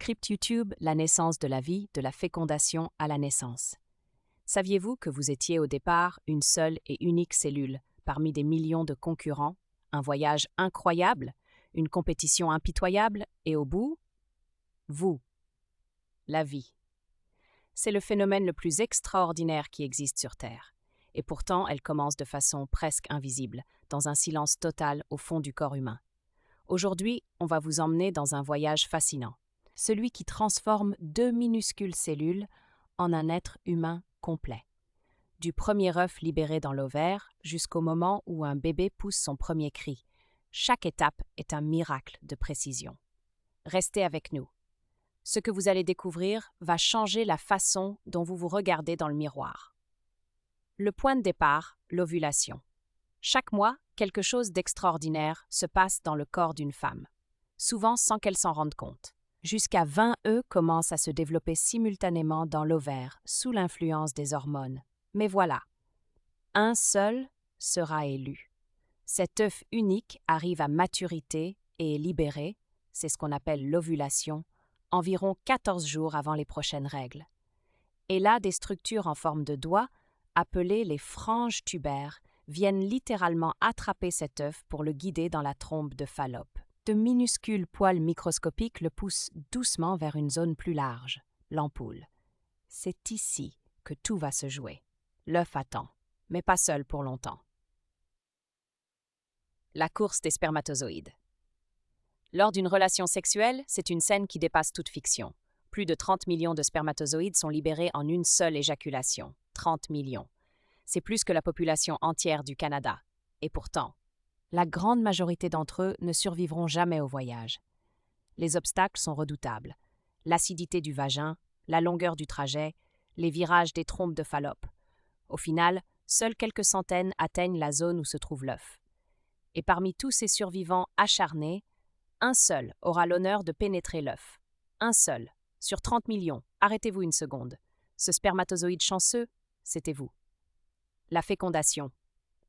Script YouTube, la naissance de la vie, de la fécondation à la naissance. Saviez-vous que vous étiez au départ une seule et unique cellule, parmi des millions de concurrents, un voyage incroyable, une compétition impitoyable, et au bout, vous, la vie. C'est le phénomène le plus extraordinaire qui existe sur Terre. Et pourtant, elle commence de façon presque invisible, dans un silence total au fond du corps humain. Aujourd'hui, on va vous emmener dans un voyage fascinant, celui qui transforme deux minuscules cellules en un être humain complet. Du premier œuf libéré dans l'ovaire jusqu'au moment où un bébé pousse son premier cri, chaque étape est un miracle de précision. Restez avec nous. Ce que vous allez découvrir va changer la façon dont vous vous regardez dans le miroir. Le point de départ, l'ovulation. Chaque mois, quelque chose d'extraordinaire se passe dans le corps d'une femme, souvent sans qu'elle s'en rende compte. Jusqu'à 20 œufs commencent à se développer simultanément dans l'ovaire, sous l'influence des hormones. Mais voilà, un seul sera élu. Cet œuf unique arrive à maturité et est libéré, c'est ce qu'on appelle l'ovulation, environ 14 jours avant les prochaines règles. Et là, des structures en forme de doigt, appelées les franges tubaires, viennent littéralement attraper cet œuf pour le guider dans la trompe de Fallope. De minuscules poils microscopiques le poussent doucement vers une zone plus large, l'ampoule. C'est ici que tout va se jouer. L'œuf attend, mais pas seul pour longtemps. La course des spermatozoïdes. Lors d'une relation sexuelle, c'est une scène qui dépasse toute fiction. Plus de 30 millions de spermatozoïdes sont libérés en une seule éjaculation. 30 millions. C'est plus que la population entière du Canada. Et pourtant, la grande majorité d'entre eux ne survivront jamais au voyage. Les obstacles sont redoutables. L'acidité du vagin, la longueur du trajet, les virages des trompes de Fallope. Au final, seules quelques centaines atteignent la zone où se trouve l'œuf. Et parmi tous ces survivants acharnés, un seul aura l'honneur de pénétrer l'œuf. Un seul, sur 30 millions. Arrêtez-vous une seconde. Ce spermatozoïde chanceux, c'était vous. La fécondation.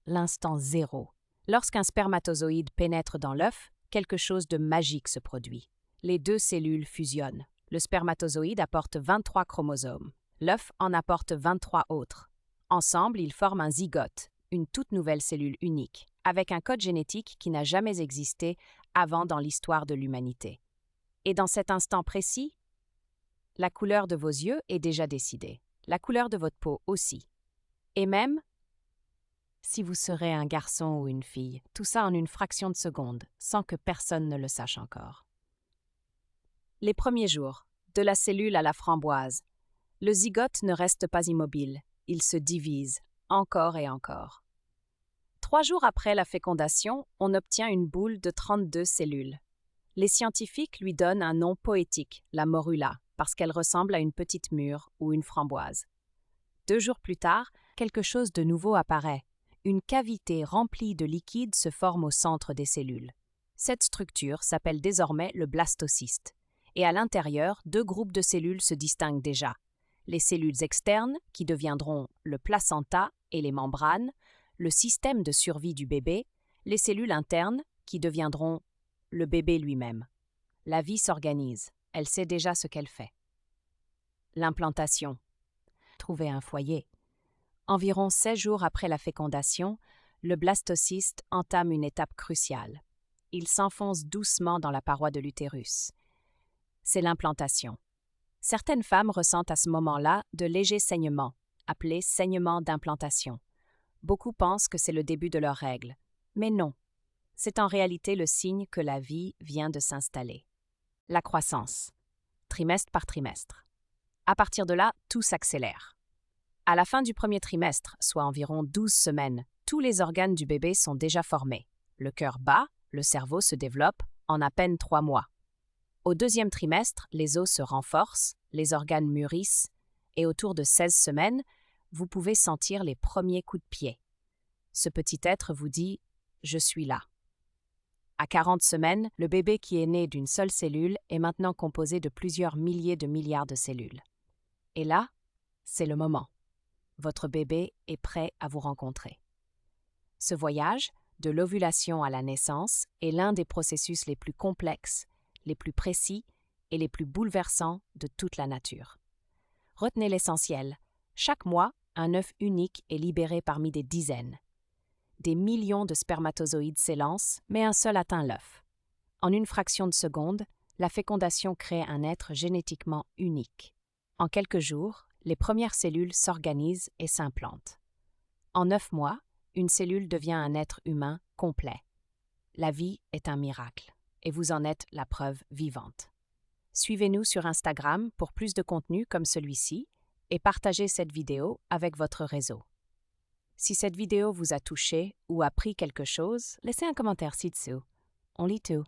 L'instant zéro. Lorsqu'un spermatozoïde pénètre dans l'œuf, quelque chose de magique se produit. Les deux cellules fusionnent. Le spermatozoïde apporte 23 chromosomes. L'œuf en apporte 23 autres. Ensemble, ils forment un zygote, une toute nouvelle cellule unique, avec un code génétique qui n'a jamais existé avant dans l'histoire de l'humanité. Et dans cet instant précis, la couleur de vos yeux est déjà décidée, la couleur de votre peau aussi. Et même si vous serez un garçon ou une fille, tout ça en une fraction de seconde, sans que personne ne le sache encore. Les premiers jours, de la cellule à la framboise, le zygote ne reste pas immobile, il se divise, encore et encore. 3 jours après la fécondation, on obtient une boule de 32 cellules. Les scientifiques lui donnent un nom poétique, la morula, parce qu'elle ressemble à une petite mûre ou une framboise. 2 jours plus tard, quelque chose de nouveau apparaît. Une cavité remplie de liquide se forme au centre des cellules. Cette structure s'appelle désormais le blastocyste. Et à l'intérieur, 2 groupes de cellules se distinguent déjà. Les cellules externes, qui deviendront le placenta et les membranes, le système de survie du bébé, les cellules internes, qui deviendront le bébé lui-même. La vie s'organise, elle sait déjà ce qu'elle fait. L'implantation. Trouver un foyer. Environ 16 jours après la fécondation, le blastocyste entame une étape cruciale. Il s'enfonce doucement dans la paroi de l'utérus. C'est l'implantation. Certaines femmes ressentent à ce moment-là de légers saignements, appelés saignements d'implantation. Beaucoup pensent que c'est le début de leurs règles. Mais non, c'est en réalité le signe que la vie vient de s'installer. La croissance. Trimestre par trimestre. À partir de là, tout s'accélère. À la fin du premier trimestre, soit environ 12 semaines, tous les organes du bébé sont déjà formés. Le cœur bat, le cerveau se développe en à peine 3 mois. Au deuxième trimestre, les os se renforcent, les organes mûrissent, et autour de 16 semaines, vous pouvez sentir les premiers coups de pied. Ce petit être vous dit « Je suis là ». À 40 semaines, le bébé qui est né d'une seule cellule est maintenant composé de plusieurs milliers de milliards de cellules. Et là, c'est le moment. Votre bébé est prêt à vous rencontrer. Ce voyage, de l'ovulation à la naissance, est l'un des processus les plus complexes, les plus précis et les plus bouleversants de toute la nature. Retenez l'essentiel. Chaque mois, un œuf unique est libéré parmi des dizaines. Des millions de spermatozoïdes s'élancent, mais un seul atteint l'œuf. En une fraction de seconde, la fécondation crée un être génétiquement unique. En quelques jours, les premières cellules s'organisent et s'implantent. En 9 mois, une cellule devient un être humain complet. La vie est un miracle, et vous en êtes la preuve vivante. Suivez-nous sur Instagram pour plus de contenu comme celui-ci et partagez cette vidéo avec votre réseau. Si cette vidéo vous a touché ou appris quelque chose, laissez un commentaire ci-dessous. On lit tout.